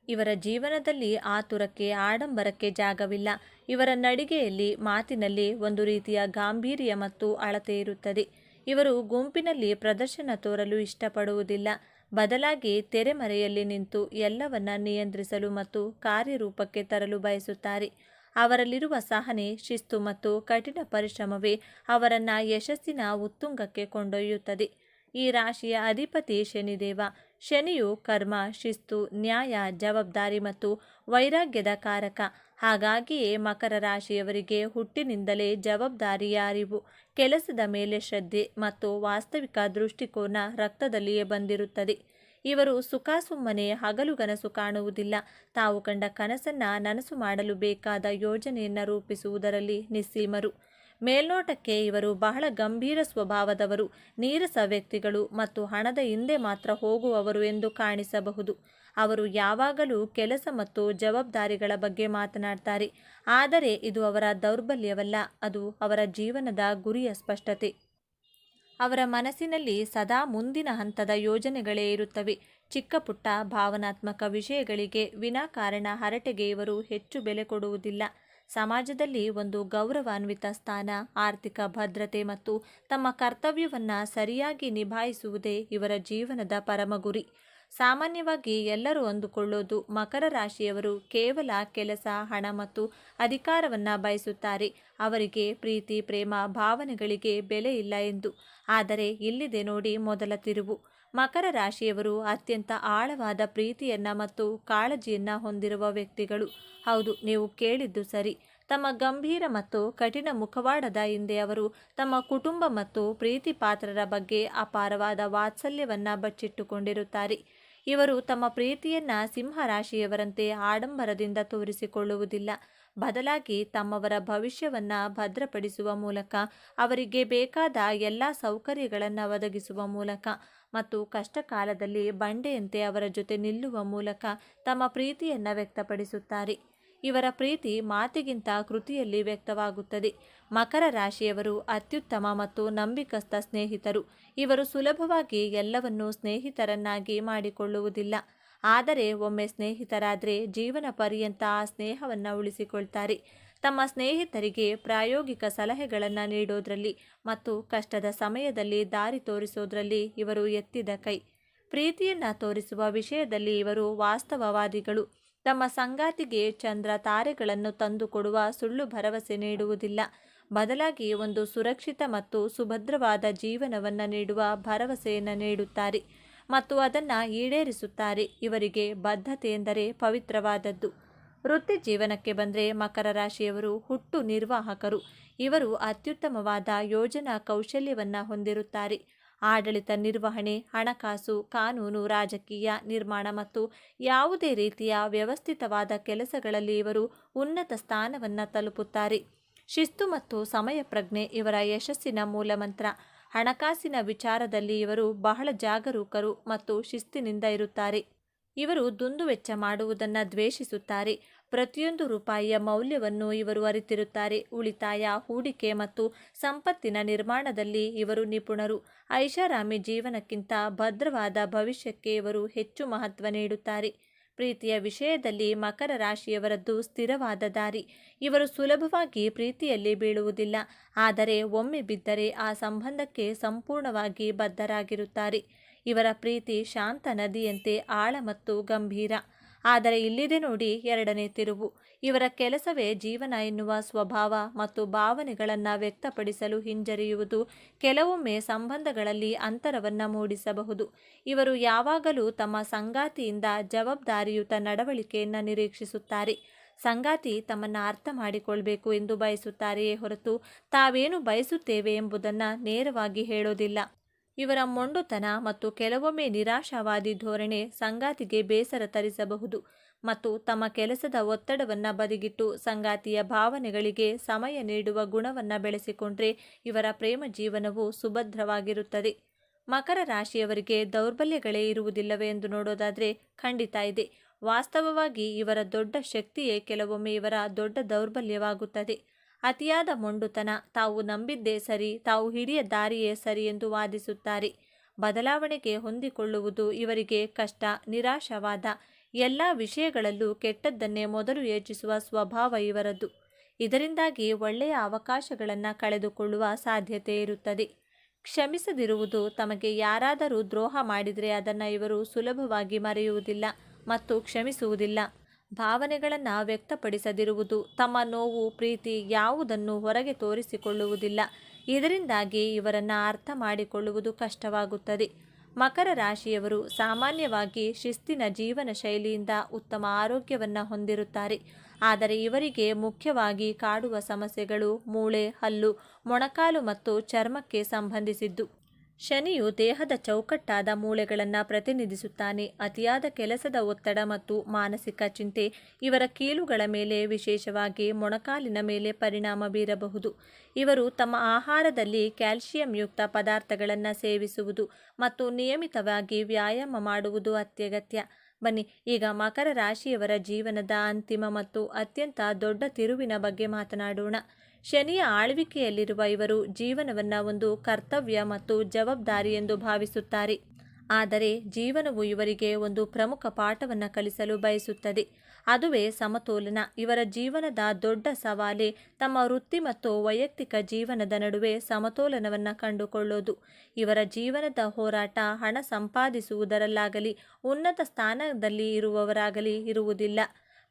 ಇವರ ಜೀವನದಲ್ಲಿ ಆತುರಕ್ಕೆ, ಆಡಂಬರಕ್ಕೆ ಜಾಗವಿಲ್ಲ. ಇವರ ನಡಿಗೆಯಲ್ಲಿ, ಮಾತಿನಲ್ಲಿ ಒಂದು ರೀತಿಯ ಗಾಂಭೀರ್ಯ ಮತ್ತು ಅಳತೆ ಇರುತ್ತದೆ. ಇವರು ಗುಂಪಿನಲ್ಲಿ ಪ್ರದರ್ಶನ ತೋರಲು ಇಷ್ಟಪಡುವುದಿಲ್ಲ. ಬದಲಾಗಿ ತೆರೆಮರೆಯಲ್ಲಿ ನಿಂತು ಎಲ್ಲವನ್ನ ನಿಯಂತ್ರಿಸಲು ಮತ್ತು ಕಾರ್ಯರೂಪಕ್ಕೆ ತರಲು ಬಯಸುತ್ತಾರೆ. ಅವರಲ್ಲಿರುವ ಸಹನೆ, ಶಿಸ್ತು ಮತ್ತು ಕಠಿಣ ಪರಿಶ್ರಮವೇ ಅವರನ್ನು ಯಶಸ್ಸಿನ ಉತ್ತುಂಗಕ್ಕೆ ಕೊಂಡೊಯ್ಯುತ್ತದೆ. ಈ ರಾಶಿಯ ಅಧಿಪತಿ ಶನಿದೇವ. ಶನಿಯು ಕರ್ಮ, ಶಿಸ್ತು, ನ್ಯಾಯ, ಜವಾಬ್ದಾರಿ ಮತ್ತು ವೈರಾಗ್ಯದ ಕಾರಕ. ಹಾಗಾಗಿಯೇ ಮಕರ ರಾಶಿಯವರಿಗೆ ಹುಟ್ಟಿನಿಂದಲೇ ಜವಾಬ್ದಾರಿಯ ಅರಿವು, ಕೆಲಸದ ಮೇಲೆ ಶ್ರದ್ಧೆ ಮತ್ತು ವಾಸ್ತವಿಕ ದೃಷ್ಟಿಕೋನ ರಕ್ತದಲ್ಲಿಯೇ ಬಂದಿರುತ್ತದೆ. ಇವರು ಸುಮ್ಮನೆ ಹಗಲುಗನಸು ಕಾಣುವುದಿಲ್ಲ. ತಾವು ಕಂಡ ಕನಸನ್ನು ನನಸು ಮಾಡಲು ಬೇಕಾದ ಯೋಜನೆಯನ್ನು ರೂಪಿಸುವುದರಲ್ಲಿ ನಿಸ್ಸೀಮರು. ಮೇಲ್ನೋಟಕ್ಕೆ ಇವರು ಬಹಳ ಗಂಭೀರ ಸ್ವಭಾವದವರು, ನೀರಸ ವ್ಯಕ್ತಿಗಳು ಮತ್ತು ಹಣದ ಹಿಂದೆ ಮಾತ್ರ ಹೋಗುವವರು ಎಂದು ಕಾಣಿಸಬಹುದು. ಅವರು ಯಾವಾಗಲೂ ಕೆಲಸ ಮತ್ತು ಜವಾಬ್ದಾರಿಗಳ ಬಗ್ಗೆ ಮಾತನಾಡ್ತಾರೆ, ಆದರೆ ಇದು ಅವರ ದೌರ್ಬಲ್ಯವಲ್ಲ, ಅದು ಅವರ ಜೀವನದ ಗುರಿಯ ಸ್ಪಷ್ಟತೆ. ಅವರ ಮನಸ್ಸಿನಲ್ಲಿ ಸದಾ ಮುಂದಿನ ಹಂತದ ಯೋಜನೆಗಳೇ ಇರುತ್ತವೆ. ಚಿಕ್ಕ ಪುಟ್ಟ ಭಾವನಾತ್ಮಕ ವಿಷಯಗಳಿಗೆ ವಿನಾಕಾರಣ ಹರಟೆಗೆ ಇವರು ಹೆಚ್ಚು ಬೆಲೆ ಕೊಡುವುದಿಲ್ಲ. ಸಮಾಜದಲ್ಲಿ ಒಂದು ಗೌರವಾನ್ವಿತ ಸ್ಥಾನ, ಆರ್ಥಿಕ ಭದ್ರತೆ ಮತ್ತು ತಮ್ಮ ಕರ್ತವ್ಯವನ್ನು ಸರಿಯಾಗಿ ನಿಭಾಯಿಸುವುದೇ ಇವರ ಜೀವನದ ಪರಮ ಗುರಿ. ಸಾಮಾನ್ಯವಾಗಿ ಎಲ್ಲರೂ ಅಂದುಕೊಳ್ಳೋದು ಮಕರ ರಾಶಿಯವರು ಕೇವಲ ಕೆಲಸ, ಹಣ ಮತ್ತು ಅಧಿಕಾರವನ್ನು ಬಯಸುತ್ತಾರೆ, ಅವರಿಗೆ ಪ್ರೀತಿ, ಪ್ರೇಮ, ಭಾವನೆಗಳಿಗೆ ಬೆಲೆ ಇಲ್ಲ ಎಂದು. ಆದರೆ ಇಲ್ಲಿದೆ ನೋಡಿ ಮೊದಲ ತಿರುವು. ಮಕರ ರಾಶಿಯವರು ಅತ್ಯಂತ ಆಳವಾದ ಪ್ರೀತಿಯನ್ನ ಮತ್ತು ಕಾಳಜಿಯನ್ನ ಹೊಂದಿರುವ ವ್ಯಕ್ತಿಗಳು. ಹೌದು, ನೀವು ಕೇಳಿದ್ದು ಸರಿ. ತಮ್ಮ ಗಂಭೀರ ಮತ್ತು ಕಠಿಣ ಮುಖವಾಡದ ಹಿಂದೆ ಅವರು ತಮ್ಮ ಕುಟುಂಬ ಮತ್ತು ಪ್ರೀತಿ ಪಾತ್ರರ ಬಗ್ಗೆ ಅಪಾರವಾದ ವಾತ್ಸಲ್ಯವನ್ನ ಬಚ್ಚಿಟ್ಟುಕೊಂಡಿರುತ್ತಾರೆ. ಇವರು ತಮ್ಮ ಪ್ರೀತಿಯನ್ನ ಸಿಂಹರಾಶಿಯವರಂತೆ ಆಡಂಬರದಿಂದ ತೋರಿಸಿಕೊಳ್ಳುವುದಿಲ್ಲ, ಬದಲಾಗಿ ತಮ್ಮವರ ಭವಿಷ್ಯವನ್ನ ಭದ್ರಪಡಿಸುವ ಮೂಲಕ, ಅವರಿಗೆ ಬೇಕಾದ ಎಲ್ಲ ಸೌಕರ್ಯಗಳನ್ನು ಒದಗಿಸುವ ಮೂಲಕ ಮತ್ತು ಕಷ್ಟ ಕಾಲದಲ್ಲಿ ಬಂಡೆಯಂತೆ ಅವರ ಜೊತೆ ನಿಲ್ಲುವ ಮೂಲಕ ತಮ್ಮ ಪ್ರೀತಿಯನ್ನು ವ್ಯಕ್ತಪಡಿಸುತ್ತಾರೆ. ಇವರ ಪ್ರೀತಿ ಮಾತಿಗಿಂತ ಕೃತಿಯಲ್ಲಿ ವ್ಯಕ್ತವಾಗುತ್ತದೆ. ಮಕರ ರಾಶಿಯವರು ಅತ್ಯುತ್ತಮ ಮತ್ತು ನಂಬಿಕಸ್ಥ ಸ್ನೇಹಿತರು. ಇವರು ಸುಲಭವಾಗಿ ಎಲ್ಲವನ್ನೂ ಸ್ನೇಹಿತರನ್ನಾಗಿ ಮಾಡಿಕೊಳ್ಳುವುದಿಲ್ಲ, ಆದರೆ ಒಮ್ಮೆ ಸ್ನೇಹಿತರಾದರೆ ಜೀವನ ಪರ್ಯಂತ ಆ ಸ್ನೇಹವನ್ನು ಉಳಿಸಿಕೊಳ್ತಾರೆ. ತಮ್ಮ ಸ್ನೇಹಿತರಿಗೆ ಪ್ರಾಯೋಗಿಕ ಸಲಹೆಗಳನ್ನು ನೀಡೋದ್ರಲ್ಲಿ ಮತ್ತು ಕಷ್ಟದ ಸಮಯದಲ್ಲಿ ದಾರಿ ತೋರಿಸೋದ್ರಲ್ಲಿ ಇವರು ಎತ್ತಿದ ಕೈ. ಪ್ರೀತಿಯನ್ನು ತೋರಿಸುವ ವಿಷಯದಲ್ಲಿ ಇವರು ವಾಸ್ತವವಾದಿಗಳು. ತಮ್ಮ ಸಂಗಾತಿಗೆ ಚಂದ್ರ ತಾರೆಗಳನ್ನು ತಂದುಕೊಡುವ ಸುಳ್ಳು ಭರವಸೆ ನೀಡುವುದಿಲ್ಲ, ಬದಲಾಗಿ ಒಂದು ಸುರಕ್ಷಿತ ಮತ್ತು ಸುಭದ್ರವಾದ ಜೀವನವನ್ನು ನೀಡುವ ಭರವಸೆಯನ್ನು ನೀಡುತ್ತಾರೆ ಮತ್ತು ಅದನ್ನು ಈಡೇರಿಸುತ್ತಾರೆ. ಇವರಿಗೆ ಬದ್ಧತೆ ಎಂದರೆ ಪವಿತ್ರವಾದದ್ದು. ವೃತ್ತಿ ಜೀವನಕ್ಕೆ ಬಂದರೆ ಮಕರ ರಾಶಿಯವರು ಹುಟ್ಟು ನಿರ್ವಾಹಕರು. ಇವರು ಅತ್ಯುತ್ತಮವಾದ ಯೋಜನಾ ಕೌಶಲ್ಯವನ್ನು ಹೊಂದಿರುತ್ತಾರೆ. ಆಡಳಿತ ನಿರ್ವಹಣೆ, ಹಣಕಾಸು, ಕಾನೂನು, ರಾಜಕೀಯ, ನಿರ್ಮಾಣ ಮತ್ತು ಯಾವುದೇ ರೀತಿಯ ವ್ಯವಸ್ಥಿತವಾದ ಕೆಲಸಗಳಲ್ಲಿ ಇವರು ಉನ್ನತ ಸ್ಥಾನವನ್ನು ತಲುಪುತ್ತಾರೆ. ಶಿಸ್ತು ಮತ್ತು ಸಮಯ ಪ್ರಜ್ಞೆ ಇವರ ಯಶಸ್ಸಿನ ಮೂಲಮಂತ್ರ. ಹಣಕಾಸಿನ ವಿಚಾರದಲ್ಲಿ ಇವರು ಬಹಳ ಜಾಗರೂಕರು ಮತ್ತು ಶಿಸ್ತಿನಿಂದ ಇರುತ್ತಾರೆ. ಇವರು ದುಂದುವೆಚ್ಚ ಮಾಡುವುದನ್ನು ದ್ವೇಷಿಸುತ್ತಾರೆ. ಪ್ರತಿಯೊಂದು ರೂಪಾಯಿಯ ಮೌಲ್ಯವನ್ನು ಇವರು ಅರಿತಿರುತ್ತಾರೆ. ಉಳಿತಾಯ, ಹೂಡಿಕೆ ಮತ್ತು ಸಂಪತ್ತಿನ ನಿರ್ಮಾಣದಲ್ಲಿ ಇವರು ನಿಪುಣರು. ಐಷಾರಾಮಿ ಜೀವನಕ್ಕಿಂತ ಭದ್ರವಾದ ಭವಿಷ್ಯಕ್ಕೆ ಇವರು ಹೆಚ್ಚು ಮಹತ್ವ ನೀಡುತ್ತಾರೆ. ಪ್ರೀತಿಯ ವಿಷಯದಲ್ಲಿ ಮಕರ ರಾಶಿಯವರದ್ದು ಸ್ಥಿರವಾದ ದಾರಿ. ಇವರು ಸುಲಭವಾಗಿ ಪ್ರೀತಿಯಲ್ಲಿ ಬೀಳುವುದಿಲ್ಲ, ಆದರೆ ಒಮ್ಮೆ ಬಿದ್ದರೆ ಆ ಸಂಬಂಧಕ್ಕೆ ಸಂಪೂರ್ಣವಾಗಿ ಬದ್ಧರಾಗಿರುತ್ತಾರೆ. ಇವರ ಪ್ರೀತಿ ಶಾಂತ ನದಿಯಂತೆ ಆಳ ಮತ್ತು ಗಂಭೀರ. ಆದರೆ ಇಲ್ಲಿದೆ ನೋಡಿ ಎರಡನೇ ತಿರುವು. ಇವರ ಕೆಲಸವೇ ಜೀವನ ಎನ್ನುವ ಸ್ವಭಾವ ಮತ್ತು ಭಾವನೆಗಳನ್ನು ವ್ಯಕ್ತಪಡಿಸಲು ಹಿಂಜರಿಯುವುದು ಕೆಲವೊಮ್ಮೆ ಸಂಬಂಧಗಳಲ್ಲಿ ಅಂತರವನ್ನು ಮೂಡಿಸಬಹುದು. ಇವರು ಯಾವಾಗಲೂ ತಮ್ಮ ಸಂಗಾತಿಯಿಂದ ಜವಾಬ್ದಾರಿಯುತ ನಡವಳಿಕೆಯನ್ನು ನಿರೀಕ್ಷಿಸುತ್ತಾರೆ. ಸಂಗಾತಿ ತಮ್ಮನ್ನು ಅರ್ಥ ಮಾಡಿಕೊಳ್ಬೇಕು ಎಂದು ಬಯಸುತ್ತಾರೆಯೇ ಹೊರತು ತಾವೇನು ಬಯಸುತ್ತೇವೆ ಎಂಬುದನ್ನು ನೇರವಾಗಿ ಹೇಳೋದಿಲ್ಲ. ಇವರ ಮೊಂಡುತನ ಮತ್ತು ಕೆಲವೊಮ್ಮೆ ನಿರಾಶಾವಾದಿ ಧೋರಣೆ ಸಂಗಾತಿಗೆ ಬೇಸರ ತರಿಸಬಹುದು ಮತ್ತು ತಮ್ಮ ಕೆಲಸದ ಒತ್ತಡವನ್ನು ಬದಿಗಿಟ್ಟು ಸಂಗಾತಿಯ ಭಾವನೆಗಳಿಗೆ ಸಮಯ ನೀಡುವ ಗುಣವನ್ನು ಬೆಳೆಸಿಕೊಂಡ್ರೆ ಇವರ ಪ್ರೇಮ ಜೀವನವು ಸುಭದ್ರವಾಗಿರುತ್ತದೆ. ಮಕರ ರಾಶಿಯವರಿಗೆ ದೌರ್ಬಲ್ಯಗಳೇ ಇರುವುದಿಲ್ಲವೇ ಎಂದು ನೋಡೋದಾದರೆ ಖಂಡಿತ ಇದೆ. ವಾಸ್ತವವಾಗಿ ಇವರ ದೊಡ್ಡ ಶಕ್ತಿಯೇ ಕೆಲವೊಮ್ಮೆ ಇವರ ದೊಡ್ಡ ದೌರ್ಬಲ್ಯವಾಗುತ್ತದೆ. ಅತಿಯಾದ ಮೊಂಡುತನ. ತಾವು ನಂಬಿದ್ದೇ ಸರಿ, ತಾವು ಹಿಡಿಯ ದಾರಿಯೇ ಸರಿ ಎಂದು ವಾದಿಸುತ್ತಾರೆ. ಬದಲಾವಣೆಗೆ ಹೊಂದಿಕೊಳ್ಳುವುದು ಇವರಿಗೆ ಕಷ್ಟ. ನಿರಾಶಾವಾದ. ಎಲ್ಲ ವಿಷಯಗಳಲ್ಲೂ ಕೆಟ್ಟದ್ದನ್ನೇ ಮೊದಲು ಯೋಚಿಸುವ ಸ್ವಭಾವ ಇವರದ್ದು. ಇದರಿಂದಾಗಿ ಒಳ್ಳೆಯ ಅವಕಾಶಗಳನ್ನು ಕಳೆದುಕೊಳ್ಳುವ ಸಾಧ್ಯತೆ ಇರುತ್ತದೆ. ಕ್ಷಮಿಸದಿರುವುದು. ತಮಗೆ ಯಾರಾದರೂ ದ್ರೋಹ ಮಾಡಿದರೆ ಅದನ್ನು ಇವರು ಸುಲಭವಾಗಿ ಮರೆಯುವುದಿಲ್ಲ ಮತ್ತು ಕ್ಷಮಿಸುವುದಿಲ್ಲ. ಭಾವನೆಗಳನ್ನು ವ್ಯಕ್ತಪಡಿಸದಿರುವುದು. ತಮ್ಮ ನೋವು, ಪ್ರೀತಿ ಯಾವುದನ್ನು ಹೊರಗೆ ತೋರಿಸಿಕೊಳ್ಳುವುದಿಲ್ಲ. ಇದರಿಂದಾಗಿ ಇವರನ್ನು ಅರ್ಥ ಮಾಡಿಕೊಳ್ಳುವುದು ಕಷ್ಟವಾಗುತ್ತದೆ. ಮಕರ ರಾಶಿಯವರು ಸಾಮಾನ್ಯವಾಗಿ ಶಿಸ್ತಿನ ಜೀವನ ಶೈಲಿಯಿಂದ ಉತ್ತಮ ಆರೋಗ್ಯವನ್ನು ಹೊಂದಿರುತ್ತಾರೆ. ಆದರೆ ಇವರಿಗೆ ಮುಖ್ಯವಾಗಿ ಕಾಡುವ ಸಮಸ್ಯೆಗಳು ಮೂಳೆ, ಹಲ್ಲು, ಮೊಣಕಾಲು ಮತ್ತು ಚರ್ಮಕ್ಕೆ ಸಂಬಂಧಿಸಿದ್ದು. ಶನಿಯು ದೇಹದ ಚೌಕಟ್ಟಾದ ಮೂಳೆಗಳನ್ನು ಪ್ರತಿನಿಧಿಸುತ್ತಾನೆ. ಅತಿಯಾದ ಕೆಲಸದ ಒತ್ತಡ ಮತ್ತು ಮಾನಸಿಕ ಚಿಂತೆ ಇವರ ಕೀಲುಗಳ ಮೇಲೆ, ವಿಶೇಷವಾಗಿ ಮೊಣಕಾಲಿನ ಮೇಲೆ ಪರಿಣಾಮ ಬೀರಬಹುದು. ಇವರು ತಮ್ಮ ಆಹಾರದಲ್ಲಿ ಕ್ಯಾಲ್ಸಿಯಂ ಯುಕ್ತ ಪದಾರ್ಥಗಳನ್ನು ಸೇವಿಸುವುದು ಮತ್ತು ನಿಯಮಿತವಾಗಿ ವ್ಯಾಯಾಮ ಮಾಡುವುದು ಅತ್ಯಗತ್ಯ. ಬನ್ನಿ ಈಗ ಮಕರ ರಾಶಿಯವರ ಜೀವನದ ಅಂತಿಮ ಮತ್ತು ಅತ್ಯಂತ ದೊಡ್ಡ ತಿರುವಿನ ಬಗ್ಗೆ ಮಾತನಾಡೋಣ. ಶನಿಯ ಆಳ್ವಿಕೆಯಲ್ಲಿರುವ ಇವರು ಜೀವನವನ್ನು ಒಂದು ಕರ್ತವ್ಯ ಮತ್ತು ಜವಾಬ್ದಾರಿ ಎಂದು ಭಾವಿಸುತ್ತಾರೆ. ಆದರೆ ಜೀವನವು ಇವರಿಗೆ ಒಂದು ಪ್ರಮುಖ ಪಾಠವನ್ನು ಕಲಿಸಲು ಬಯಸುತ್ತದೆ. ಅದುವೇ ಸಮತೋಲನ. ಇವರ ಜೀವನದ ದೊಡ್ಡ ಸವಾಲೇ ತಮ್ಮ ವೃತ್ತಿ ಮತ್ತು ವೈಯಕ್ತಿಕ ಜೀವನದ ನಡುವೆ ಸಮತೋಲನವನ್ನು ಕಂಡುಕೊಳ್ಳೋದು. ಇವರ ಜೀವನದ ಹೋರಾಟ ಹಣ ಸಂಪಾದಿಸುವುದರಲ್ಲಾಗಲಿ ಉನ್ನತ ಸ್ಥಾನದಲ್ಲಿ ಇರುವವರಾಗಲಿ ಇರುವುದಿಲ್ಲ.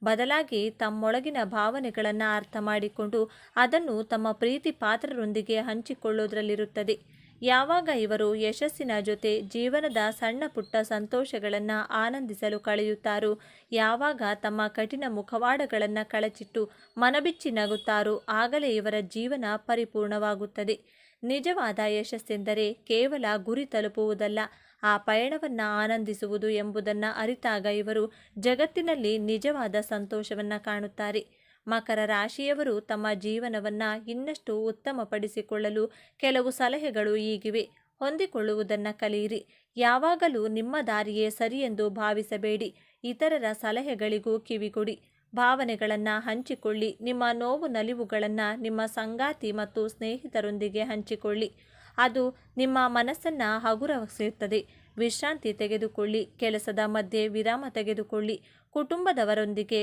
ಬದಲಾಗಿ ತಮ್ಮೊಳಗಿನ ಭಾವನೆಗಳನ್ನು ಅರ್ಥ ಮಾಡಿಕೊಂಡು ಅದನ್ನು ತಮ್ಮ ಪ್ರೀತಿ ಪಾತ್ರರೊಂದಿಗೆ ಹಂಚಿಕೊಳ್ಳೋದ್ರಲ್ಲಿರುತ್ತದೆ. ಯಾವಾಗ ಇವರು ಯಶಸ್ಸಿನ ಜೊತೆ ಜೀವನದ ಸಣ್ಣ ಪುಟ್ಟ ಸಂತೋಷಗಳನ್ನು ಆನಂದಿಸಲು ಕಳೆಯುತ್ತಾರೋ, ಯಾವಾಗ ತಮ್ಮ ಕಠಿಣ ಮುಖವಾಡಗಳನ್ನು ಕಳಚಿಟ್ಟು ಮನಬಿಚ್ಚಿ ನಗುತ್ತಾರೋ, ಆಗಲೇ ಇವರ ಜೀವನ ಪರಿಪೂರ್ಣವಾಗುತ್ತದೆ. ನಿಜವಾದ ಯಶಸ್ಸೆಂದರೆ ಕೇವಲ ಗುರಿ ತಲುಪುವುದಲ್ಲ, ಆ ಪಯಣವನ್ನು ಆನಂದಿಸುವುದು ಎಂಬುದನ್ನು ಅರಿತಾಗ ಇವರು ಜಗತ್ತಿನಲ್ಲಿ ನಿಜವಾದ ಸಂತೋಷವನ್ನು ಕಾಣುತ್ತಾರೆ. ಮಕರ ರಾಶಿಯವರು ತಮ್ಮ ಜೀವನವನ್ನು ಇನ್ನಷ್ಟು ಉತ್ತಮಪಡಿಸಿಕೊಳ್ಳಲು ಕೆಲವು ಸಲಹೆಗಳು ಹೀಗಿವೆ. ಹೊಂದಿಕೊಳ್ಳುವುದನ್ನು ಕಲಿಯಿರಿ. ಯಾವಾಗಲೂ ನಿಮ್ಮ ದಾರಿಯೇ ಸರಿಯೆಂದು ಭಾವಿಸಬೇಡಿ. ಇತರರ ಸಲಹೆಗಳಿಗೂ ಕಿವಿಗೊಡಿ. ಭಾವನೆಗಳನ್ನು ಹಂಚಿಕೊಳ್ಳಿ. ನಿಮ್ಮ ನೋವು ನಲಿವುಗಳನ್ನು ನಿಮ್ಮ ಸಂಗಾತಿ ಮತ್ತು ಸ್ನೇಹಿತರೊಂದಿಗೆ ಹಂಚಿಕೊಳ್ಳಿ. ಅದು ನಿಮ್ಮ ಮನಸ್ಸನ್ನು ಹಗುರಗೊಳಿಸುತ್ತದೆ. ವಿಶ್ರಾಂತಿ ತೆಗೆದುಕೊಳ್ಳಿ. ಕೆಲಸದ ಮಧ್ಯೆ ವಿರಾಮ ತೆಗೆದುಕೊಳ್ಳಿ. ಕುಟುಂಬದವರೊಂದಿಗೆ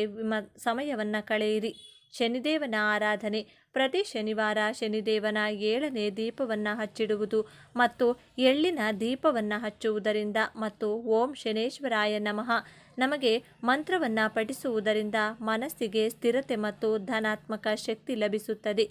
ಸಮಯವನ್ನು ಕಳೆಯಿರಿ. ಶನಿದೇವನ ಆರಾಧನೆ. ಪ್ರತಿ ಶನಿವಾರ ಶನಿದೇವನ 7ನೇ ದೀಪವನ್ನು ಹಚ್ಚಿಡುವುದು ಮತ್ತು ಎಳ್ಳಿನ ದೀಪವನ್ನು ಹಚ್ಚುವುದರಿಂದ ಮತ್ತು ಓಂ ಶನೇಶ್ವರಾಯ ನಮಃ ನಮಗೆ ಮಂತ್ರವನ್ನು ಪಠಿಸುವುದರಿಂದ ಮನಸ್ಸಿಗೆ ಸ್ಥಿರತೆ ಮತ್ತು ಧನಾತ್ಮಕ ಶಕ್ತಿ ಲಭಿಸುತ್ತದೆ.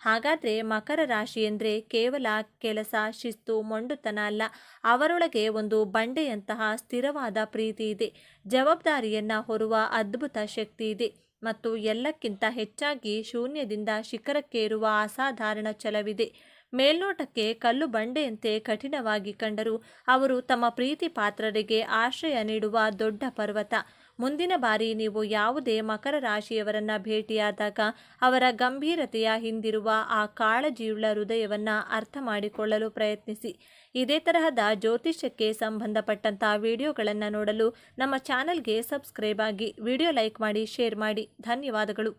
ಹಾಗಾದರೆ ಮಕರ ರಾಶಿ ಎಂದರೆ ಕೇವಲ ಕೆಲಸ, ಶಿಸ್ತು, ಮೊಂಡುತನ ಅಲ್ಲ. ಅವರೊಳಗೆ ಒಂದು ಬಂಡೆಯಂತಹ ಸ್ಥಿರವಾದ ಪ್ರೀತಿ ಇದೆ. ಜವಾಬ್ದಾರಿಯನ್ನು ಹೊರುವ ಅದ್ಭುತ ಶಕ್ತಿ ಇದೆ ಮತ್ತು ಎಲ್ಲಕ್ಕಿಂತ ಹೆಚ್ಚಾಗಿ ಶೂನ್ಯದಿಂದ ಶಿಖರಕ್ಕೇರುವ ಅಸಾಧಾರಣ ಛಲವಿದೆ. ಮೇಲ್ನೋಟಕ್ಕೆ ಕಲ್ಲು ಬಂಡೆಯಂತೆ ಕಠಿಣವಾಗಿ ಕಂಡರೂ ಅವರು ತಮ್ಮ ಪ್ರೀತಿ ಪಾತ್ರರಿಗೆ ಆಶ್ರಯ ನೀಡುವ ದೊಡ್ಡ ಪರ್ವತ. ಮುಂದಿನ ಬಾರಿ ನೀವು ಯಾವುದೇ ಮಕರ ರಾಶಿಯವರನ್ನು ಭೇಟಿಯಾದಾಗ ಅವರ ಗಂಭೀರತೆಯ ಹಿಂದಿರುವ ಆ ಕಾಳಜಿಯುಳ್ಳ ಹೃದಯವನ್ನು ಅರ್ಥ ಮಾಡಿಕೊಳ್ಳಲು ಪ್ರಯತ್ನಿಸಿ. ಇದೇ ತರಹದ ಜ್ಯೋತಿಷ್ಯಕ್ಕೆ ಸಂಬಂಧಪಟ್ಟಂಥ ವಿಡಿಯೋಗಳನ್ನು ನೋಡಲು ನಮ್ಮ ಚಾನಲ್ಗೆ ಸಬ್ಸ್ಕ್ರೈಬ್ ಆಗಿ, ವಿಡಿಯೋ ಲೈಕ್ ಮಾಡಿ, ಶೇರ್ ಮಾಡಿ. ಧನ್ಯವಾದಗಳು.